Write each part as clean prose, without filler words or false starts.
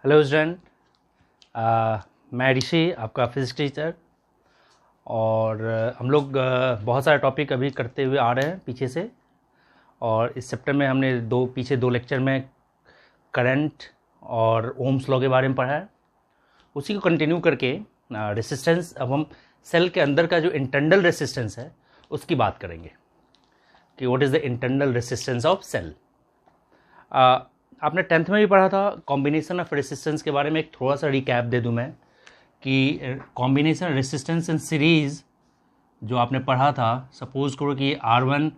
Hello student, मैं ऋषि आपका physics teacher. और हम लोग बहुत सारे टॉपिक अभी करते हुए आ रहे हैं पीछे से। और इस चैप्टर में हमने दो लेक्चर में करंट और ओम्स लॉ के बारे में पढ़ा है। उसी को कंटिन्यू करके रेसिस्टेंस, अब हम सेल के अंदर का जो इंटरनल रेसिस्टेंस है उसकी बात करेंगे कि what is the internal resistance of cell. आपने 10th में भी पढ़ा था कॉम्बिनेशन ऑफ रेसिस्टेंस के बारे में। एक थोड़ा सा रिकैप दे दूं मैं कि कॉम्बिनेशन रेसिस्टेंस इन सीरीज़ जो आपने पढ़ा था, सपोज करो कि R1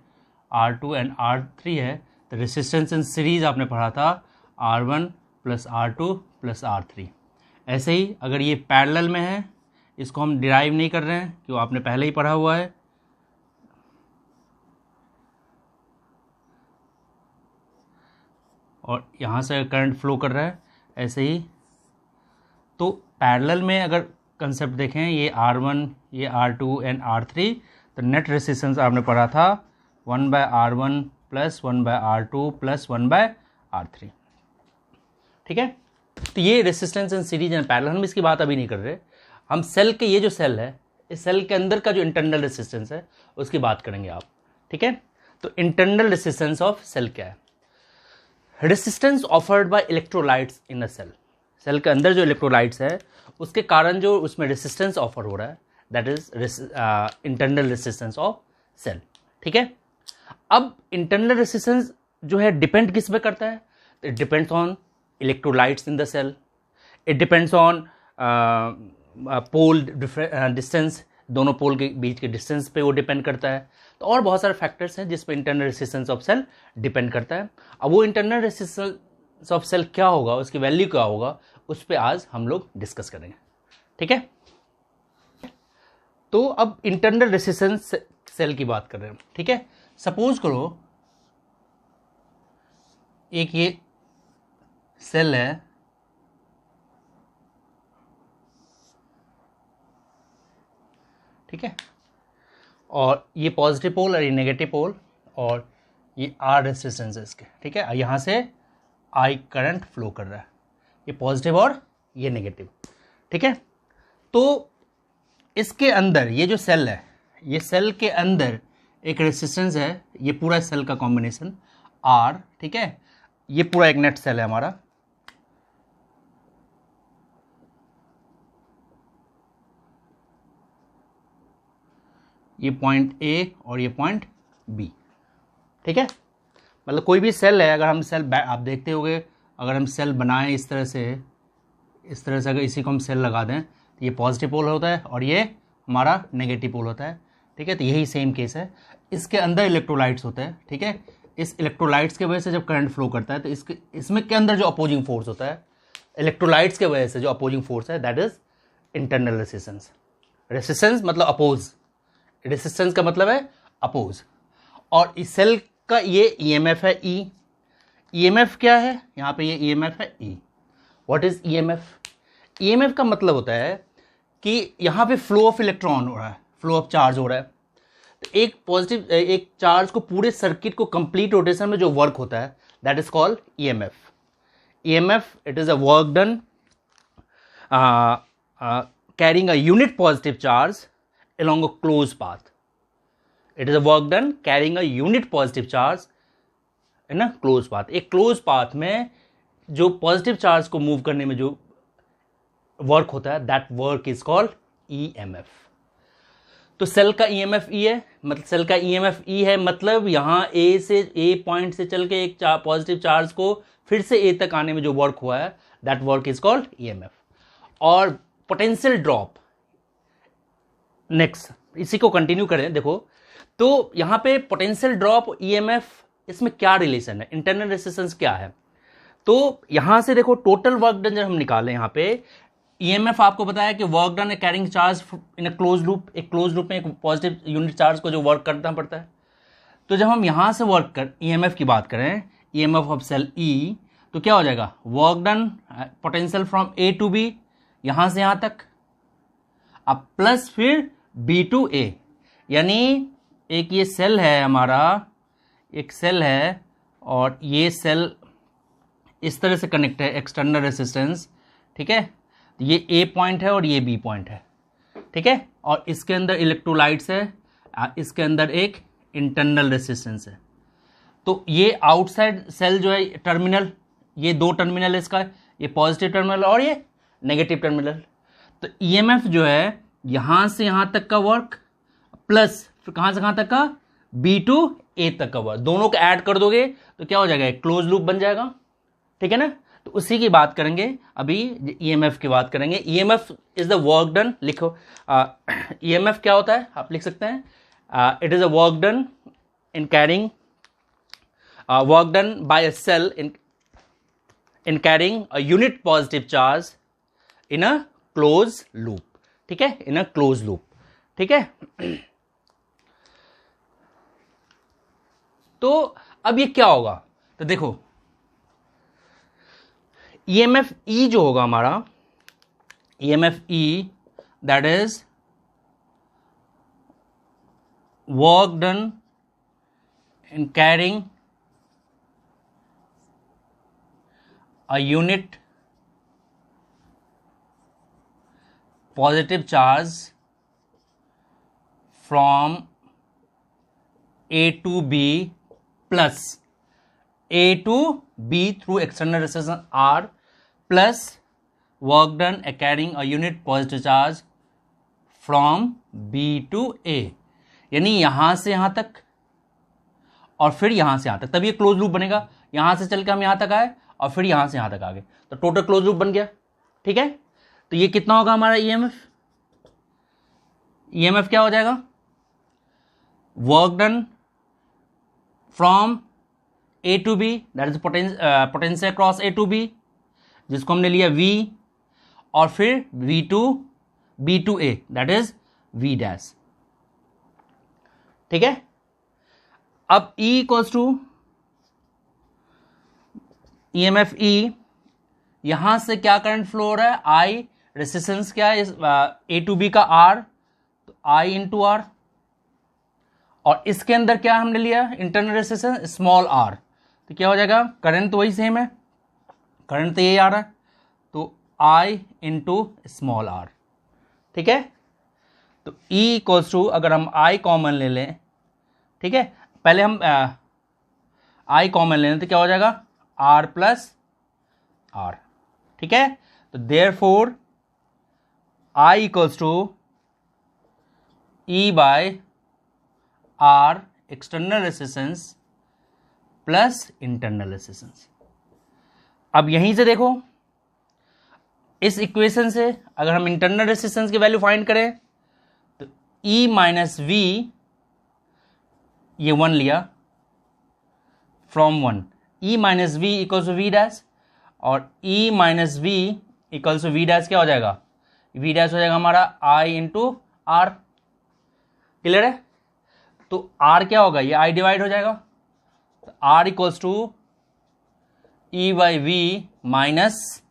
R2 एंड R3 है, तो रेसिस्टेंस इन सीरीज़ आपने पढ़ा था R1 plus R2 plus R3। ऐसे ही अगर ये पैरेलल में है, इसको हम डिराइव नहीं कर रहे हैं क्यों, आपने पहले ही पढ़ा हुआ है। और यहाँ से करंट फ्लो कर रहा है ऐसे ही। तो पैरेलल में अगर कंसेप्ट देखें, ये R1, ये R2 एंड R3, तो नेट रेसिस्टेंस आपने पढ़ा था 1/R1 plus 1/R2 plus 1/R3। ठीक है, तो ये resistance in series and parallel, हम इसकी बात अभी नहीं कर रहे। हम सेल के, ये जो सेल है, इस सेल के अंदर का जो इंटरनल रेसिस्टेंस है उसकी बात करेंगे आप। ठीक है, तो इंटरनल रेसिस्टेंस ऑफ सेल क्या है? Resistance offered by electrolytes in a cell. Cell के अंदर जो इलेक्ट्रोलाइट्स है उसके कारण जो उसमें रेसिस्टेंस ऑफर हो रहा है, that is internal resistance of cell. ठीक है, अब इंटरनल रेसिस्टेंस जो है डिपेंड किस पे करता है? It depends on electrolytes in the cell, it depends on pole distance, दोनों पोल के बीच के डिस्टेंस पे वो डिपेंड करता है। तो और बहुत सारे फैक्टर्स हैं जिस पे internal resistance of cell depend करता है। अब वो इंटरनल रेसिस्टेंस ऑफ सेल क्या होगा, उसकी वैल्यू क्या होगा, उस पे आज हम लोग डिस्कस करेंगे। ठीक है, तो अब इंटरनल रेसिस्टेंस सेल की बात कर रहे हैं। ठीक है, सपोज करो एक ये सेल है, ठीक है, और ये पॉजिटिव पोल और ये नेगेटिव पोल, और ये R रेसिस्टेंस है इसके। ठीक है, यहाँ से I करंट फ्लो कर रहा है, ये पॉजिटिव और ये नेगेटिव। ठीक है, तो इसके अंदर ये जो सेल है, ये सेल के अंदर एक रेसिस्टेंस है, ये पूरा सेल का कॉम्बिनेशन R। ठीक है, ये पूरा एक नेट सेल है हमारा। ये पॉइंट A और ये पॉइंट B। ठीक है, मतलब कोई भी सेल है, अगर हम सेल, आप देखते होंगे, अगर हम सेल बनाएं इस तरह से अगर इसी को हम सेल लगा दें तो ये पॉजिटिव पोल होता है और ये हमारा नेगेटिव पोल होता है। ठीक है, तो यही सेम केस है। इसके अंदर इलेक्ट्रोलाइट्स होते हैं। ठीक है, इस इलेक्ट्रोलाइट्स की वजह से जब करंट फ्लो करता है तो इसमें के अंदर जो अपोजिंग फोर्स होता है, इलेक्ट्रोलाइट्स की वजह से जो अपोजिंग फोर्स है, that is internal resistance. Resistance मतलब अपोज, रेसिस्टेंस का मतलब है अपोज। और इस सेल का ये EMF है E। EMF क्या है? यहाँ पे ये EMF है E। What is EMF? EMF का मतलब होता है कि यहाँ पे फ्लो ऑफ इलेक्ट्रॉन हो रहा है, फ्लो ऑफ चार्ज हो रहा है। तो एक चार्ज को पूरे सर्किट को कंप्लीट रोटेशन में जो वर्क होता है, that is called EMF। EMF, it is a work done carrying a unit positive charge along a closed path. It is a work done carrying a unit positive charge in a closed path. एक closed path में जो positive charge को move करने में जो work होता है, that work is called EMF। तो सेल का EMF E है, मतलब सेल का EMF E है, मतलब यहाँ A पॉइंट से चल के एक पॉजिटिव चार्ज को फिर से A तक आने में जो वर्क हुआ है, that work is called EMF। और पोटेंशियल ड्रॉप, नेक्स्ट इसी को कंटिन्यू करें। देखो, तो यहां पे पोटेंशियल ड्रॉप, EMF, इसमें क्या रिलेशन है, इंटरनल रेसिस्टेंस क्या है? तो यहां से देखो, टोटल वर्क डन जब हम निकालें, यहां पे EMF आपको बताया कि वर्क डन है carrying charge in a close loop. एक क्लोज लूप में एक पॉजिटिव यूनिट चार्ज को जो वर्क करना पड़ता है। तो जब हम यहां से EMF की बात करें, EMF ऑफ सेल E, तो क्या हो जाएगा? Work done potential from A to B, यहां से यहां तक, अब प्लस फिर B टू A। यानी एक ये सेल है हमारा, एक सेल है और ये सेल इस तरह से कनेक्ट है, एक्सटर्नल रेसिस्टेंस ठीक है, तो ये ए पॉइंट है और ये बी पॉइंट है, ठीक है, और इसके अंदर इलेक्ट्रोलाइट्स है, इसके अंदर एक इंटरनल रेसिस्टेंस है। तो ये आउटसाइड सेल जो है टर्मिनल, ये दो टर्मिनल है इसका, ये पॉजिटिव टर्मिनल और ये नेगेटिव टर्मिनल। तो ईएमएफ जो है यहां से यहां तक का वर्क प्लस फिर कहां से कहां तक का, बी टू ए तक का वर्क, दोनों को ऐड कर दोगे तो क्या हो जाएगा, क्लोज लूप बन जाएगा, ठीक है ना। तो उसी की बात करेंगे अभी, ईएमएफ की बात करेंगे। EMF is the work done, लिखो ईएमएफ क्या होता है, आप लिख सकते हैं, it is a work done in carrying, work done by a cell in carrying a unit positive charge in a closed loop, ठीक है, in a closed loop, ठीक है। तो अब ये क्या होगा, तो देखो EMF E जो होगा हमारा, EMF E that is work done in carrying a unit positive charge from A to B plus A to B through external resistance R plus work done carrying a unit positive charge from B to A, यानी यहां से यहां तक और फिर यहां से यहां तक, तब ये क्लोज लूप बनेगा। यहां से चल के हम यहां तक आए और फिर यहां से यहां तक आ गए, तो टोटल क्लोज लूप बन गया, ठीक है। तो ये कितना होगा हमारा ईएमएफ, ईएमएफ क्या हो जाएगा, work done from A to B, that is potential cross A to B, जिसको हमने लिया V, और फिर V to B to A, that is V dash, ठीक है। अब E equals to EMF E, यहां से क्या करंट फ्लो हो रहा है, I, रेसिस्टेंस क्या है A टू B का R, तो I इंटू R, और इसके अंदर क्या हमने लिया, इंटरनल रेसिस्टेंस स्मॉल r, तो क्या हो जाएगा, करंट तो वही सेम है, करंट तो यही आ रहा है, तो I इंटू स्मॉल r, ठीक है। तो E इक्वल्स टू, अगर हम I कॉमन ले लें, ठीक है, पहले हम I कॉमन ले लें तो क्या हो जाएगा, R प्लस R, ठीक है। तो therefore I equals to E by R external resistance plus internal resistance. अब यहीं से देखो, इस इक्वेशन से अगर हम इंटरनल रेसिस्टेंस की वैल्यू फाइंड करें तो E माइनस V, ये 1 लिया फ्रॉम 1, E minus V equals to V dash, और E minus V equals to V dash क्या हो जाएगा, वी डैश हो जाएगा हमारा I इंटू R, क्लियर है। तो R क्या होगा, ये I डिवाइड हो जाएगा, तो R equals to E by V minus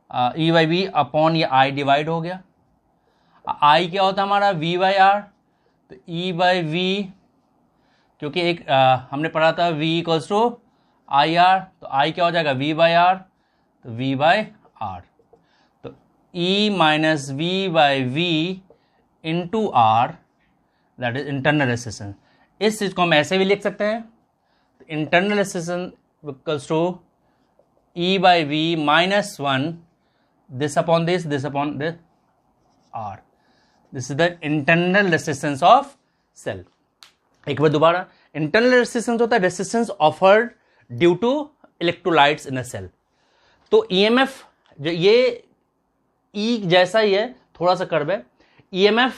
E by V upon ये I डिवाइड हो गया। I क्या होता है हमारा V बाई R, तो E बाई वी, क्योंकि एक हमने पढ़ा था V equals to I R, तो I क्या हो जाएगा V बाई आर, तो V बाई आर, तो E minus V by V into R, that is internal resistance. इस चीज को हम ऐसे भी लिख सकते हैं, तो internal resistance equals to E by V minus 1, this upon this R, this is the internal resistance of cell. एक बार दोबारा, इंटरनल रेसिस्टेंस होता है resistance offered due to electrolytes in a cell. तो ईएमएफ जो ये ई जैसा ही है, थोड़ा सा कर्व है। EMF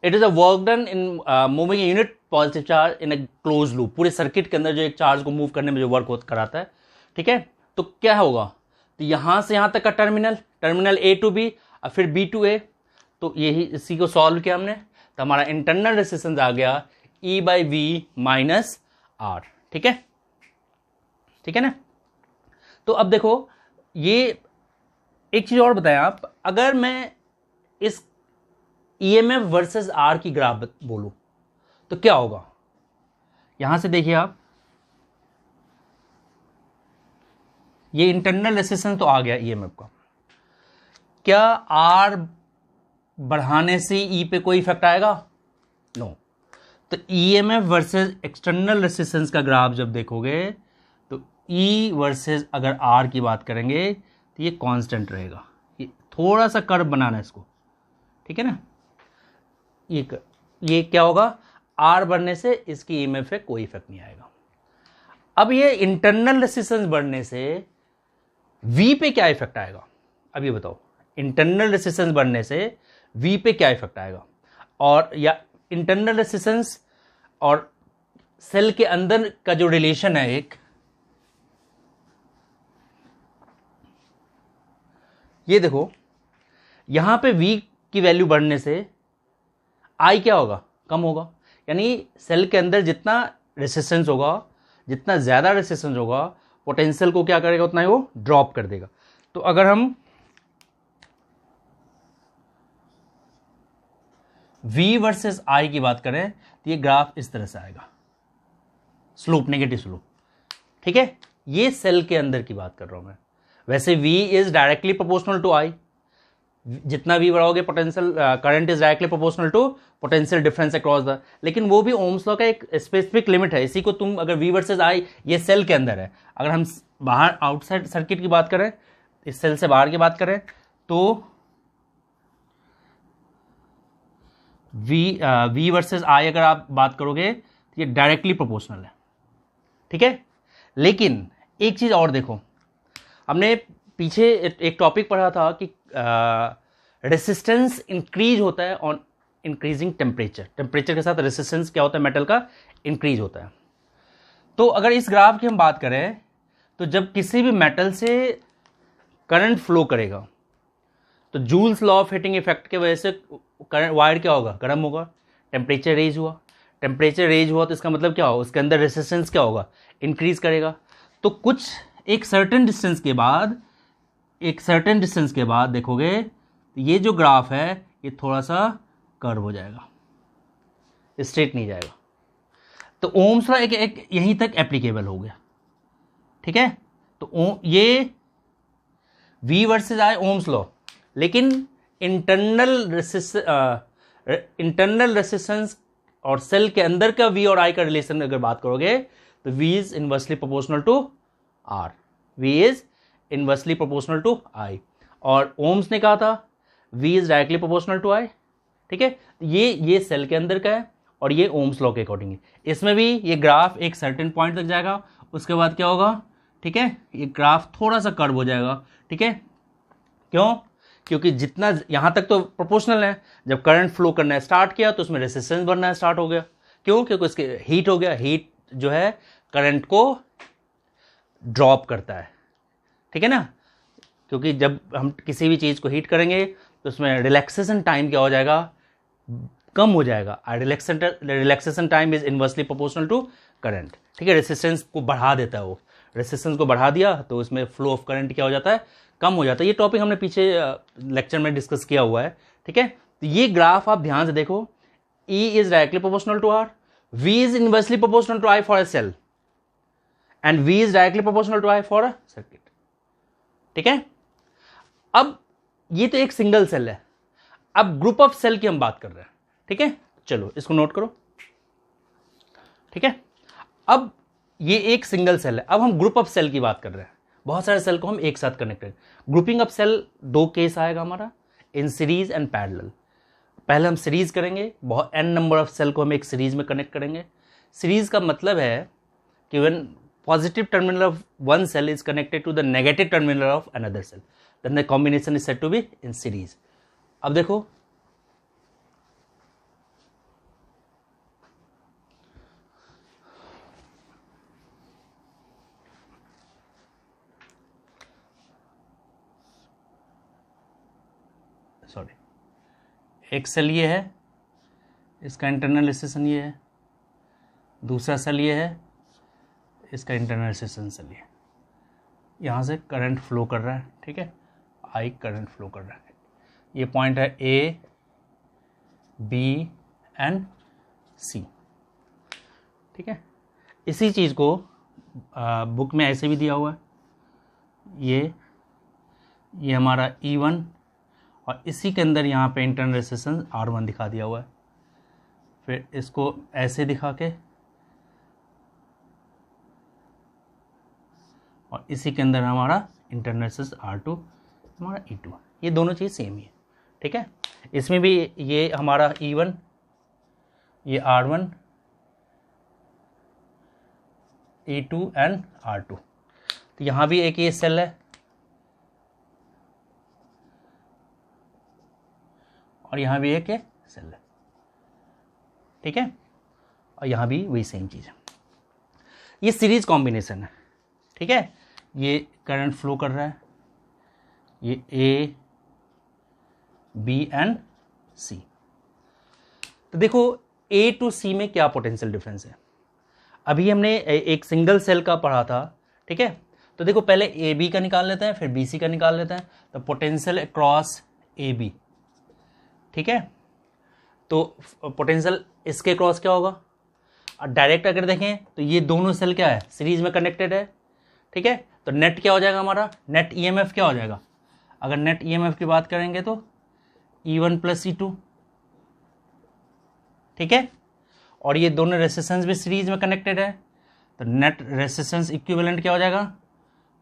it is a work done in moving unit positive charge in a close loop, पूरे सर्किट के अंदर जो एक चार्ज को मूव करने में जो वर्क कराता है, ठीक है। तो क्या होगा, तो यहां से यहां तक का टर्मिनल ए टू बी और फिर बी टू ए, तो यही इसी को सॉल्व किया हमने, तो हमारा इंटरनल रेसिस्टेंस आ गया E by V minus R, ठीक है, ठीक है ना। तो अब देखो, ये एक चीज और बताएं आप, अगर मैं इस EMF वर्सेस R की ग्राफ बोलूं तो क्या होगा, यहां से देखिए आप, ये इंटरनल रेसिस्टेंस तो आ गया EMF का, क्या आर बढ़ाने से ई पे कोई इफेक्ट आएगा? नो। तो ईएमएफ वर्सेस एक्सटर्नल रेसिस्टेंस का ग्राफ जब देखोगे तो ई वर्सेस अगर आर की बात करेंगे तो ये कांस्टेंट रहेगा। ये थोड़ा सा कर्व बनाना है इसको, ठीक है ना। ये क्या होगा, आर बढ़ने से इसकी ईएमएफ पे कोई इफेक्ट नहीं आएगा। अब ये इंटरनल रेसिस्टेंस बढ़ने से वी पे क्या इफेक्ट आएगा, अब ये बताओ। इंटरनल रेसिस्टेंस बढ़ने से वी पे क्या इफेक्ट आएगा, और या इंटरनल रेसिस्टेंस और सेल के अंदर का जो रिलेशन है, एक ये देखो, यहां पे वी की वैल्यू बढ़ने से आई क्या होगा, कम होगा। यानी सेल के अंदर जितना रेसिस्टेंस होगा, जितना ज्यादा रेसिस्टेंस होगा, पोटेंशियल को क्या करेगा, उतना ही वो ड्रॉप कर देगा। तो अगर हम V वर्सेस I की बात करें तो ये ग्राफ इस तरह से आएगा, स्लोप, नेगेटिव स्लोप, ठीक है। ये सेल के अंदर की बात कर रहा हूं मैं। वैसे V is directly proportional to I, जितना V बढ़ाओगे potential current is directly proportional to potential difference across the, लेकिन वो भी ओम्स लॉ का एक स्पेसिफिक लिमिट है। इसी को तुम अगर V वर्सेस I, ये सेल के अंदर है। अगर हम बाहर आउटसाइड सर्किट की बात करें, इस सेल से बाहर की बात करें, तो V वर्सेस I अगर आप बात करोगे तो ये डायरेक्टली प्रोपोर्शनल है, ठीक है। लेकिन एक चीज और देखो, हमने पीछे एक टॉपिक पढ़ा था कि रेसिस्टेंस इंक्रीज होता है ऑन इंक्रीजिंग टेम्परेचर। टेम्परेचर के साथ रेसिस्टेंस क्या होता है, मेटल का इंक्रीज होता है। तो अगर इस ग्राफ की हम बात करें तो जब किसी भी मेटल से करंट फ्लो करेगा तो joules law of heating effect के वजह से करंट वायर क्या होगा, गर्म होगा, टेम्परेचर रेज हुआ। टेम्परेचर रेज हुआ तो इसका मतलब क्या होगा, उसके अंदर रेसिस्टेंस क्या होगा, इंक्रीज करेगा। तो कुछ एक सर्टेन डिस्टेंस के बाद देखोगे तो ये जो ग्राफ है ये थोड़ा सा कर्व हो जाएगा, स्ट्रेट नहीं जाएगा। तो ओम्स लॉ एक यहीं तक एप्लीकेबल हो गया, ठीक है। तो ये V versus I Ohm's law, लेकिन इंटरनल रेसिस्टेंस और सेल के अंदर का V और I का रिलेशन अगर बात करोगे तो V is inversely proportional to R, V is inversely proportional to I, और ओम्स ने कहा था V is directly proportional to I, ठीक है। ये सेल के अंदर का है और ये ओम्स लॉ के अकॉर्डिंग है। इसमें भी ये ग्राफ एक सर्टेन पॉइंट तक जाएगा, उसके बाद क्या होगा, ठीक है, ये ग्राफ थोड़ा सा कर्व हो जाएगा, ठीक है। क्यों? क्योंकि जितना यहां तक तो प्रोपोर्शनल है, जब करंट फ्लो करना स्टार्ट किया तो उसमें रेसिस्टेंस बढ़ना स्टार्ट हो गया। क्यों? क्योंकि उसके हीट हो गया, हीट जो है करंट को ड्रॉप करता है, ठीक है ना। क्योंकि जब हम किसी भी चीज को हीट करेंगे तो उसमें रिलैक्सेशन टाइम क्या हो जाएगा, कम हो जाएगा। Relaxation time is inversely proportional to current, ठीक है। रेसिस्टेंस को बढ़ा देता है, वो रेसिस्टेंस को बढ़ा दिया तो उसमें फ्लो ऑफ करंट क्या हो जाता है, कम हो जाता है। ये टॉपिक हमने पीछे लेक्चर में डिस्कस किया हुआ है, ठीक है। तो ये ग्राफ आप ध्यान से देखो, E is directly proportional to R, V is inversely proportional to I for a cell, and V is directly proportional to I for a circuit, ठीक है। अब ये तो एक सिंगल सेल है, अब ग्रुप ऑफ सेल की हम बात कर रहे हैं, ठीक है। चलो इसको नोट करो, ठीक है। अब ये एक सिंगल सेल है, अब हम ग्रुप ऑफ सेल की बात कर रहे हैं। बहुत सारे सेल को हम एक साथ कनेक्ट करें। ग्रुपिंग ऑफ सेल दो केस आएगा हमारा, इन सीरीज एंड पैरेलल। पहले हम सीरीज करेंगे, बहुत n नंबर ऑफ सेल को हम एक सीरीज में कनेक्ट करेंगे। सीरीज का मतलब है कि when positive terminal of one cell is connected to the negative terminal of another cell, then the combination is said to be in series. अब देखो, सॉरी, एक सेल ये है, इसका इंटरनल रेसिस्टेंस ये है, दूसरा सेल ये है, इसका इंटरनल रेसिस्टेंस सेल ये। यहाँ से करंट फ्लो कर रहा है, ठीक है, I करंट फ्लो कर रहा है। ये पॉइंट है A, B एंड C, ठीक है। इसी चीज़ को बुक में ऐसे भी दिया हुआ है, ये हमारा E1 और इसी के अंदर यहाँ पे इंटरनल रेजिस्टेंस R1 दिखा दिया हुआ है। फिर इसको ऐसे दिखा के और इसी के अंदर हमारा इंटरनल रेजिस्टेंस R2, हमारा E2, ये दोनों चीज़ सेम ही है। ठीक है, इसमें भी ये हमारा E1, ये R1, E2 एंड R2। तो यहाँ भी एक ये सेल है और यहाँ भी एक सेल है। ठीक है, और यहाँ भी वही सेम चीज़ है। ये सीरीज कॉम्बिनेशन है। ठीक है, ये करंट फ्लो कर रहा है, ये A, B एंड C। तो देखो A to C में क्या पोटेंशियल डिफरेंस है। अभी हमने एक सिंगल सेल का पढ़ा था। ठीक है, तो देखो पहले ए बी का निकाल लेते हैं, फिर बी सी का निकाल लेते हैं। तो पोटेंशियल अक्रॉस ए बी, ठीक है, तो पोटेंशियल इसके क्रॉस क्या होगा। और डायरेक्ट अगर देखें तो ये दोनों सेल क्या है, सीरीज में कनेक्टेड है। ठीक है, तो नेट क्या हो जाएगा हमारा, नेट ईएमएफ क्या हो जाएगा। अगर नेट ईएमएफ की बात करेंगे तो E1 प्लस E2। ठीक है, और ये दोनों रेसिस्टेंस भी सीरीज में कनेक्टेड है, तो नेट रेसिस्टेंस इक्विवेलेंट क्या हो जाएगा,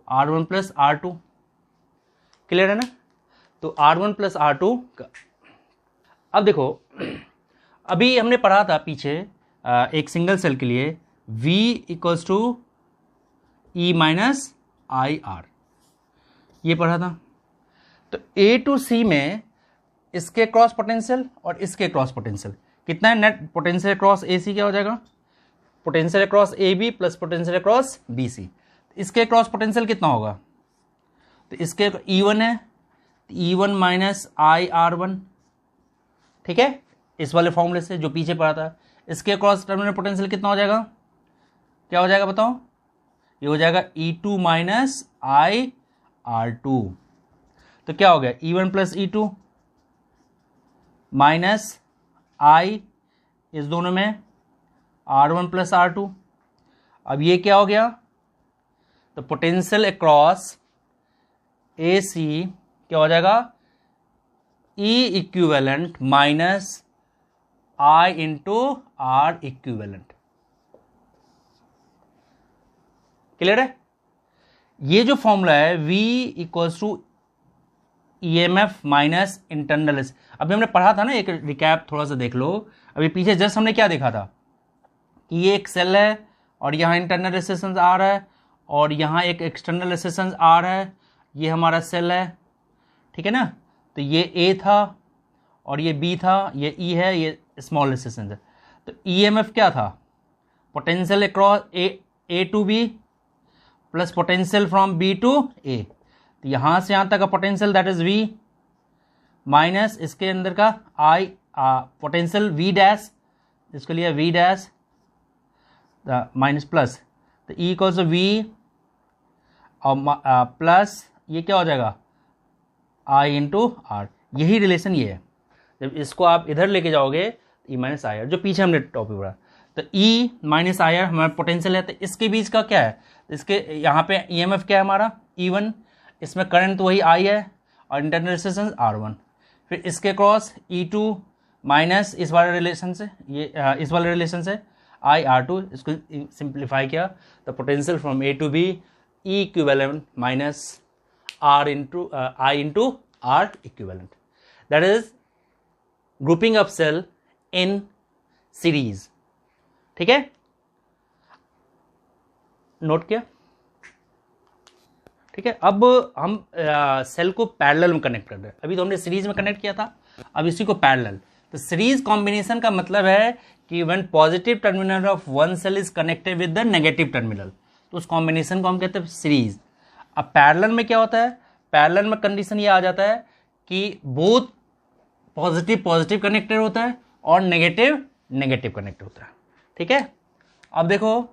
R1 प्लस R2। क्लियर है ना। तो R1 प्लस R2। अब देखो अभी हमने पढ़ा था पीछे एक सिंगल सेल के लिए V equals to E minus I R, ये पढ़ा था। तो A टू C में इसके क्रॉस पोटेंशियल और इसके क्रॉस पोटेंशियल कितना है, net potential cross A C क्या हो जाएगा, potential cross A B plus potential cross B C. इसके क्रॉस पोटेंशियल कितना होगा, तो इसके E1 है, E1 minus I are one. ठीक है, इस वाले फॉर्मूले से जो पीछे पढ़ा था। इसके क्रॉस टर्मिनल पोटेंशियल कितना हो जाएगा, क्या हो जाएगा बताओ, ये हो जाएगा E2 minus I are to. तो क्या हो गया, E1 प्लस E2 माइनस आई, इस दोनों में R1 प्लस R2। अब ये क्या हो गया, तो पोटेंशियल अक्रॉस ए सी क्या हो जाएगा, E equivalent minus I into R equivalent. Clear है। ये जो फॉर्मूला है V equals to EMF minus internal. अभी हमने पढ़ा था ना, एक रिकैप थोड़ा सा देख लो। अभी पीछे जस्ट हमने क्या देखा था कि ये एक सेल है और यहाँ इंटरनल रेजिस्टेंस आ रहा है और यहाँ एक एक्सटर्नल रेजिस्टेंस आ रहा है। ये हमारा सेल है, ठीक है ना। तो ये A था और ये B था, ये E है, ये स्मॉल रेजिस्टेंस है। तो EMF क्या था, potential across A to B plus potential from B to A। तो यहां से यहां तक का potential that is V minus इसके अंदर का I पोटेंशियल V डैश, इसके लिए V डैश माइनस प्लस, तो E इक्वल्स टू V और प्लस ये क्या हो जाएगा I इंटू आर। यही रिलेशन ये है। जब इसको आप इधर लेके जाओगे E माइनस आई आर, जो पीछे हमने टॉपिक पढ़ा, तो E माइनस आई आर हमारा पोटेंशियल है। तो इसके बीच का क्या है, इसके यहाँ पे EMF क्या है हमारा E1, इसमें करंट तो वही I है और इंटरनल रेजिस्टेंस R1। फिर इसके क्रॉस E2 माइनस इस वाले रिलेशन से, ये इस वाले रिलेशन से I R2, इसको सिंप्लीफाई किया तो potential from A to B E equivalent minus R into I into R equivalent. That is grouping up cell in series. ठीक है, नोट किया। ठीक है, अब हम सेल को पैरेलल में कनेक्ट कर रहे हैं। अभी तो हमने सीरीज में कनेक्ट किया था, अब इसी को पैरेलल। तो सीरीज कॉम्बिनेशन का मतलब है कि when positive terminal of one cell is connected with the negative terminal, तो उस कॉम्बिनेशन को हम कहते हैं सीरीज। अब पैरेलल में क्या होता है, पैरेलल में कंडीशन ये आ जाता है कि बोथ पॉजिटिव पॉजिटिव कनेक्टेड होता है और नेगेटिव नेगेटिव कनेक्ट होता है। ठीक है, अब देखो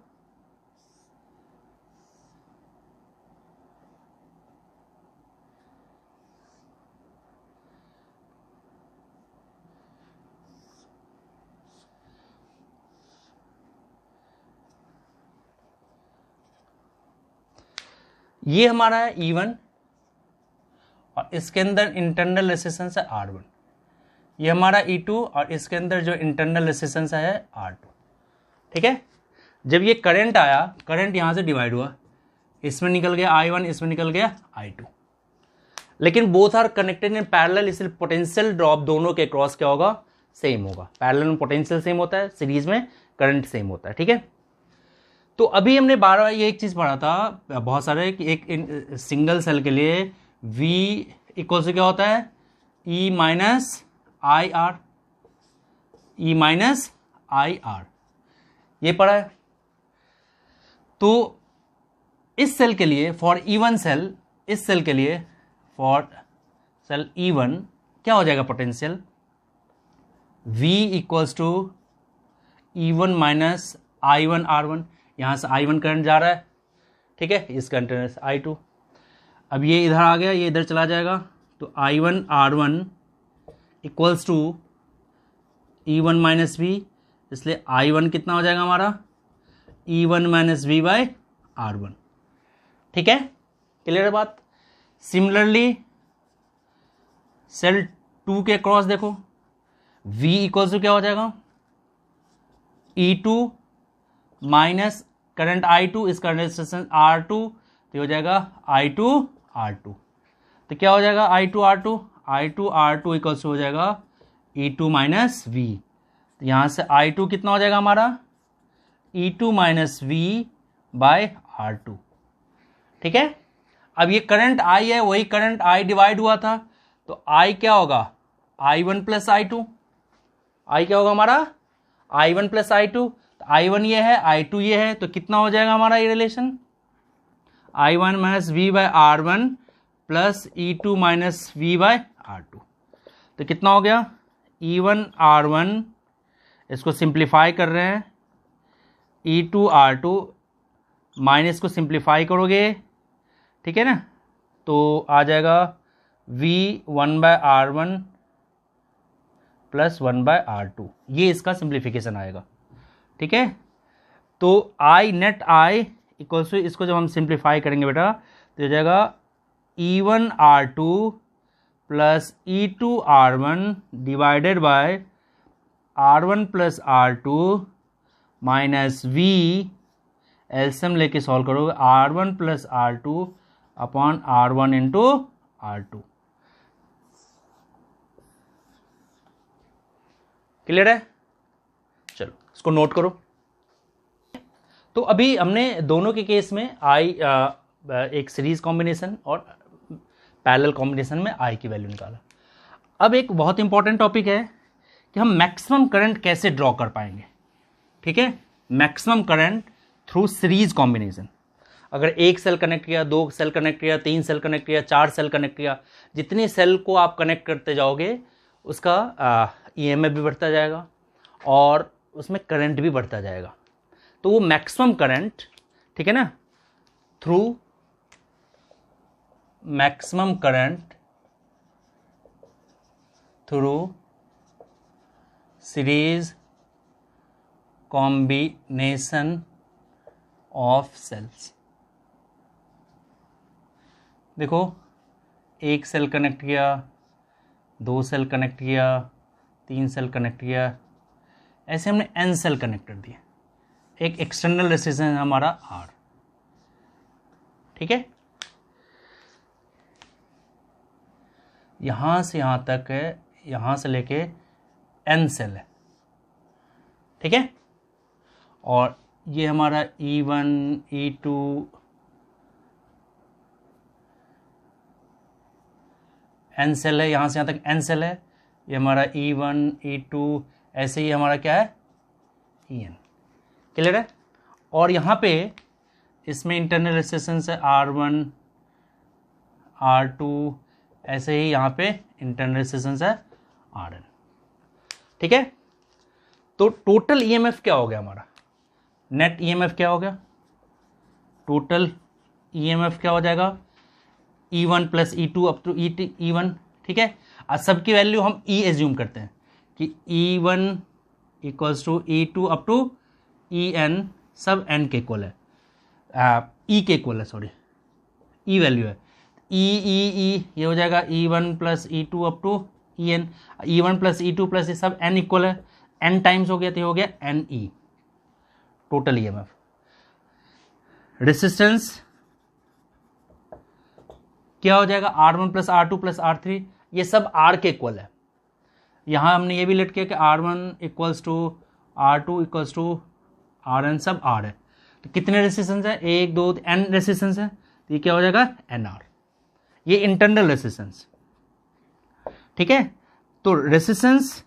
ये हमारा है E1 और इसके अंदर इंटरनल रेजिस्टेंस है R1, ये हमारा E2 और इसके अंदर जो इंटरनल रेजिस्टेंस है R2। ठीक है, जब ये करंट आया, करंट यहाँ से डिवाइड हुआ, इसमें निकल गया I1, इसमें निकल गया I2, लेकिन both are connected in parallel, इसलिए पोटेंशियल ड्रॉप दोनों के क्रॉस क्या होगा, सेम होगा। पैरेलल में पोटेंशियल सेम होता है, सीरीज में करंट सेम होता है। ठीक है, तो अभी हमने 12 ये एक चीज पढ़ा था बहुत सारे कि एक सिंगल सेल के लिए V इक्वल से क्या होता है, E minus I are, E minus I R, ये पढ़ा है। तो इस सेल के लिए फॉर E1 सेल, इस सेल के लिए फॉर सेल E1 क्या हो जाएगा potential, V equals to E1 minus I1 R1, यहाँ से I1 करंट जा रहा है, ठीक है, इस कंटेनर से I2, अब ये इधर आ गया, ये इधर चला जाएगा, तो I1 R1 equals to E1 minus V, इसलिए I1 कितना हो जाएगा हमारा, E1 minus V by R1। ठीक है, क्लियर है बात। सिमिलरली सेल 2 के क्रॉस देखो, V इक्वल्स टू क्या हो जाएगा, E2 माइनस करंट I2, इसका रेजिस्टेंस R2, तो हो जाएगा I2 R2, तो क्या हो जाएगा I2 R2, I2 R2 equals हो जाएगा E2 माइनस V, तो यहाँ से I2 कितना हो जाएगा हमारा, E2 minus V by R2। ठीक है, अब ये करंट I है, वही करंट I डिवाइड हुआ था, तो I क्या होगा, I1 प्लस I2, I क्या होगा हमारा I1 प्लस I2, तो I1 ये है, I2 ये है, तो कितना हो जाएगा हमारा ये relation, I1 minus V by R1 plus E2 minus V by R2, तो कितना हो गया E1 R1, इसको सिंप्लीफाई कर रहे हैं, E2 R2 माइनस को सिंप्लीफाई करोगे, ठीक है ना, तो आ जाएगा V 1 bye R1 plus 1 bye R2, ये इसका सिंप्लीफिकेशन आएगा। ठीक है, तो I net I equals to, इसको जब हम सिंप्लीफाई करेंगे बेटा तो हो जाएगा E1 R2 plus E2 R1 divided by R1 plus R2 minus V, LCM लेके सॉल्व करोगे, R1 plus R2 upon R1 into R2। Clear है, चलो इसको नोट करो। तो अभी हमने दोनों के केस में एक सीरीज कॉम्बिनेशन और पैरेलल कॉम्बिनेशन में I की वैल्यू निकाला। अब एक बहुत इंपॉर्टेंट टॉपिक है कि हम मैक्सिमम करंट कैसे ड्रॉ कर पाएंगे। ठीक है, maximum current through series combination. अगर एक सेल कनेक्ट किया, 2 सेल कनेक्ट किया, 3 सेल कनेक्ट किया, 4 सेल कनेक्ट किया, जितनी सेल को आप कनेक्ट करते जाओगे उसका EMF भी बढ़ता जाएगा और उसमें करंट भी बढ़ता जाएगा। तो वो मैक्सिमम करंट, ठीक है ना, through maximum current through series combination of cells. देखो, एक सेल कनेक्ट किया, 2 सेल कनेक्ट किया, 3 सेल कनेक्ट किया, ऐसे हमने n सेल कनेक्ट कर दिए। एक एक्सटर्नल रेजिस्टेंस हमारा R, ठीक है, यहां से यहां तक है, यहां से लेके n सेल है, ठीक है, और ये हमारा E1 E2 n सेल है, यहां से यहां तक n सेल है, ये हमारा E1 E2, ऐसे ही हमारा क्या है En। क्लियर है, और यहाँ पे इसमें इंटरनल रेजिस्टेंस है R1 R2, ऐसे ही यहाँ पे इंटरनल रेजिस्टेंस है Rn। ठीक है, तो टोटल EMF क्या हो गया हमारा, नेट EMF क्या हो गया, टोटल EMF क्या हो जाएगा, E1 plus E2 up to E1। ठीक है, आज सबकी वैल्यू हम E एज्यूम करते हैं कि E1 equals to E2 up to En, सब n के इक्वल है, E के इक्वल है, सॉरी E वैल्यू है, ई ये हो जाएगा E1 plus E2 up to EN, E1 plus E2 plus ये सब N इक्वल है, N टाइम्स हो गया तो ये हो गया NE टोटल EMF। रेसिस्टेंस क्या हो जाएगा R1 plus R2 plus R3, ये सब R के इक्वल है। यहाँ हमने ये भी लेट किया कि R1 equals to R2 equals to RN, सब R है। तो कितने रेसिस्टेंस है, 1 2 N रेसिस्टेंस है, तो ये क्या हो जाएगा NR, ये इंटरनल रेसिस्टेंस। ठीक है, तो रेसिस्टेंस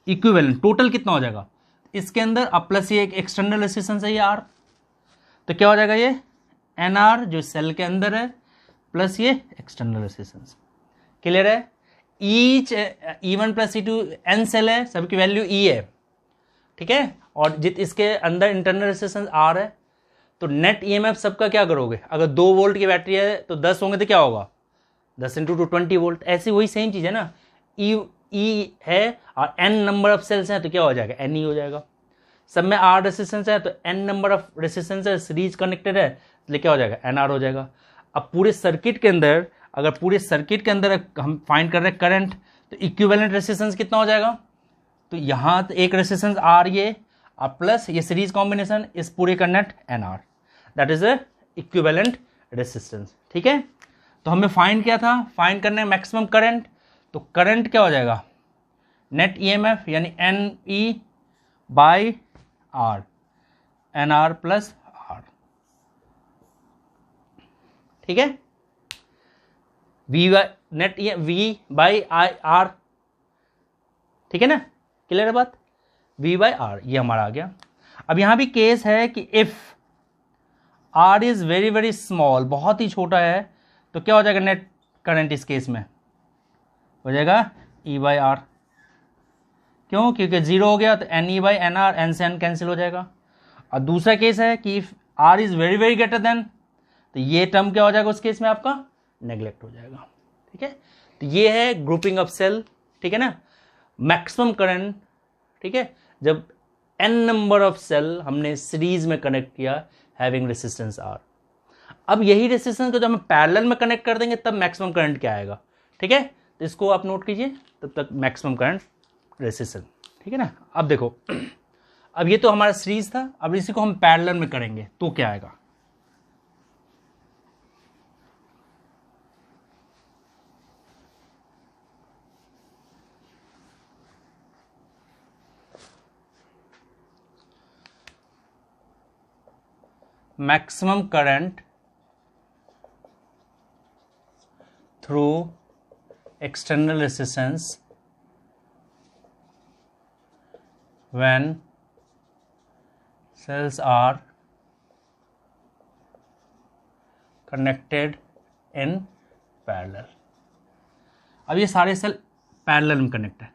इक्विवेलेंट टोटल कितना हो जाएगा, इसके अंदर अब प्लस ये एक एक्सटर्नल रेसिस्टेंस है ये R, तो क्या हो जाएगा ये NR जो सेल के अंदर है प्लस ये एक्सटर्नल रेसिस्टेंस। क्लियर है, each E1 plus E2 N cell है, सबकी वैल्यू E है। ठीक है, और जित इसके अंदर इंटरनल रेसिस्टेंस R है, तो नेट EMF सबका क्या करोगे, अगर 2 वोल्ट की बैटरी है तो 10 होंगे तो क्या होगा 10 × 2 20 वोल्ट। ऐसी वही सेम चीज़ है ना, E है और N नंबर ऑफ सेल्स हैं तो क्या हो जाएगा NE हो जाएगा। सब में R रेसिस्टेंस है तो N नंबर ऑफ रेसिस्टेंस है, सीरीज कनेक्टेड है, तो क्या हो जाएगा NR हो जाएगा। अब पूरे सर्किट के अंदर, अगर पूरे सर्किट के अंदर हम फाइंड कर रहे हैं करंट, तो इक्विवेलेंट रेसिस्टेंस कितना हो जाएगा, तो यहाँ तो एक रेसिस्टेंस R ये और प्लस ये सीरीज कॉम्बिनेशन इस पूरे का net NR, that is a equivalent resistance. ठीक है, तो हमें फाइंड किया था, फाइंड करने मैक्सिमम करंट, तो करंट क्या हो जाएगा नेट EMF यानी NE by R, NR plus R। ठीक है, V net V by R, ठीक है ना, क्लियर है बात, V बाई R ये हमारा आ गया। अब यहां भी केस है कि if R is very very small, बहुत ही छोटा है, तो क्या हो जाएगा नेट करंट इस केस में हो जाएगा E बाई R। क्यों, क्योंकि 0 हो गया तो NE बाई NR, N से N कैंसिल हो जाएगा। और दूसरा केस है कि if R is very very greater than, तो ये टर्म क्या हो जाएगा उस केस में आपका नेग्लेक्ट हो जाएगा। ठीक है, तो ये है ग्रुपिंग ऑफ सेल। ठीक है ना, मैक्सिमम करंट, ठीक है, जब N नंबर ऑफ सेल हमने सीरीज में कनेक्ट किया हैविंग रेसिस्टेंस R। अब यही रेसिस्टेंस को जब हम पैरेलल में कनेक्ट कर देंगे तब मैक्सिमम करंट क्या आएगा। ठीक है, तो इसको आप नोट कीजिए, तब तक मैक्सिमम करंट रेसिस्टेंस। ठीक है ना, अब देखो, अब ये तो हमारा सीरीज था, अब इसी को हम पैरेलल में करेंगे तो क्या आएगा। Maximum current through external resistance when cells are connected in parallel। अब ये सारे सेल पैरेलल में कनेक्ट है।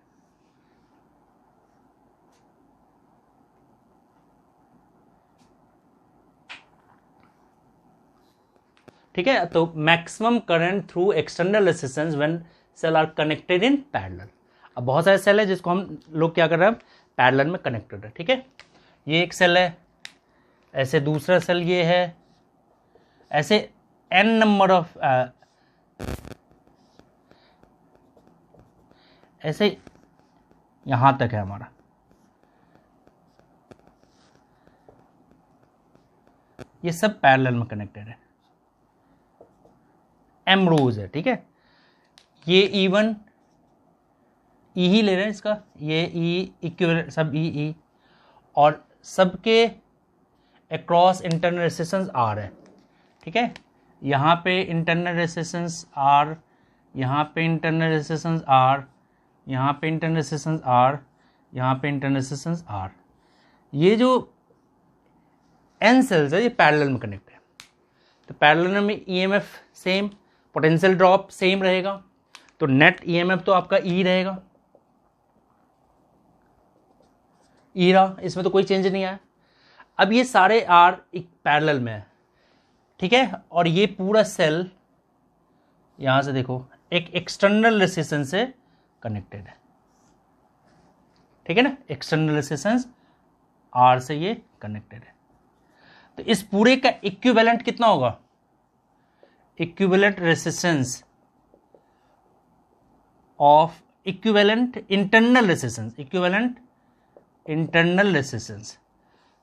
ठीक है, तो maximum current through external resistance when cell are connected in parallel. अब बहुत सारे सेल है जिसको हम लोग क्या कर रहे हैं पैरेलल में कनेक्टेड है। ठीक है, ये एक सेल है, ऐसे दूसरा सेल ये है, ऐसे n नंबर ऑफ ऐसे यहां तक है हमारा। ये सब पैरेलल में कनेक्टेड है, M रोज है। ठीक है, ये E1 E ही ले रहे हैं इसका, ये E इक्विवेलेंट सब E और सबके अक्रॉस इंटरनल रेसिस्टेंस R है। ठीक है, यहाँ पे इंटरनल रेसिस्टेंस R, यहाँ पे इंटरनल रेसिस्टेंस R, यहाँ पे इंटरनल रेसिस्टेंस R, यहाँ पे इंटरनल रेसिस्टेंस R। ये जो N सेल्स है ये पैरेलल में कनेक्ट है, तो पैरेलल में EMF same, potential drop same रहेगा, तो नेट EMF तो आपका E रहेगा, E रहा, इसमें तो कोई चेंज नहीं आया। अब ये सारे R एक पैरेलल में है। ठीक है, और ये पूरा सेल यहां से देखो एक एक्सटर्नल रेसिस्टेंस से कनेक्टेड है। ठीक है ना, एक्सटर्नल रेसिस्टेंस R से ये कनेक्टेड है, तो इस पूरे का इक्विवेलेंट कितना होगा, equivalent resistance of equivalent internal resistance, equivalent internal resistance.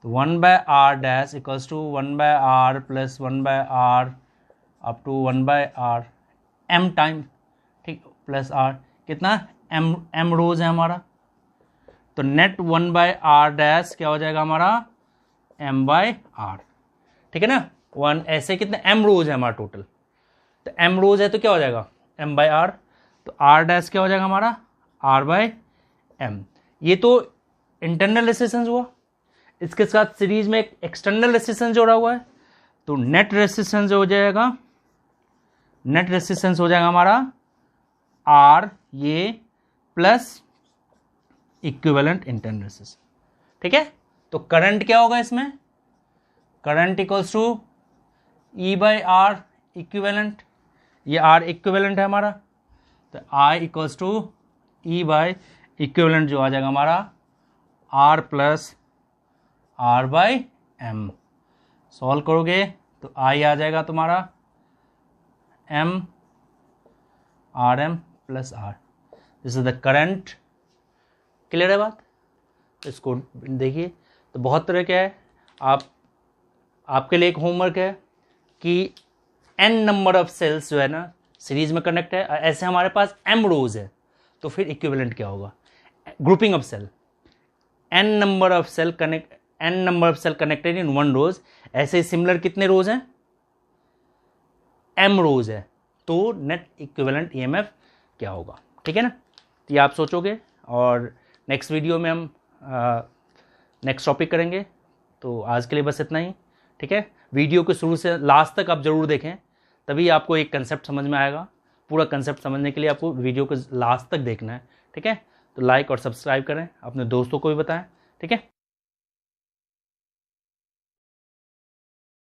तो 1/r dash equals to 1/r plus 1/r up to 1/r m time, ठीक, प्लस r कितना m रोज है हमारा। तो नेट 1/r डैश क्या हो जाएगा हमारा m/r, ठीक है ना। 1 ऐसे कितने m रोज है हमारा टोटल, तो m रोज है तो क्या हो जाएगा m/r, तो r डैश क्या हो जाएगा हमारा r/m। ये तो इंटरनल रेसिस्टेंस हुआ, इसके साथ सीरीज में एक एक्सटर्नल रेसिस्टेंस जोड़ा हुआ है, तो नेट रेसिस्टेंस हो जाएगा, नेट रेसिस्टेंस हो जाएगा हमारा R ये प्लस इक्विवेलेंट इंटरनल रेसिस्टेंस, ठीक है। तो करंट क्या होगा इसमें, current equals to E/R equivalent, ये R इक्विवेलेंट है हमारा, तो I इक्वल्स टू E/इक्विवेलेंट जो आ जाएगा हमारा R प्लस R/m। सॉल्व करोगे तो I आ जाएगा तुम्हारा m Rm plus R, this is the current. Clear है बात, इसको देखिए। तो बहुत तरह क्या है, आपके लिए एक होमवर्क है कि n नंबर ऑफ सेल्स जो है ना सीरीज में कनेक्ट है, ऐसे हमारे पास m रोज है, तो फिर इक्विवेलेंट क्या होगा, grouping of cell, n number of cell connected in one rows, ऐसे सिमिलर कितने रोज हैं m रोज है, तो नेट इक्विवेलेंट ईएमएफ क्या होगा, ठीक है ना। तो ये आप सोचोगे और नेक्स्ट वीडियो में हम नेक्स्ट टॉपिक करेंगे। तो आज के लिए बस इतना ही, ठीक है। वीडियो को शुरू से लास्ट तक आप ज़रूर देखें, तभी आपको एक कंसेप्ट समझ में आएगा। पूरा कंसेप्ट समझने के लिए आपको वीडियो को लास्ट तक देखना है, ठीक है। तो लाइक और सब्सक्राइब करें, अपने दोस्तों को भी बताएं, ठीक है।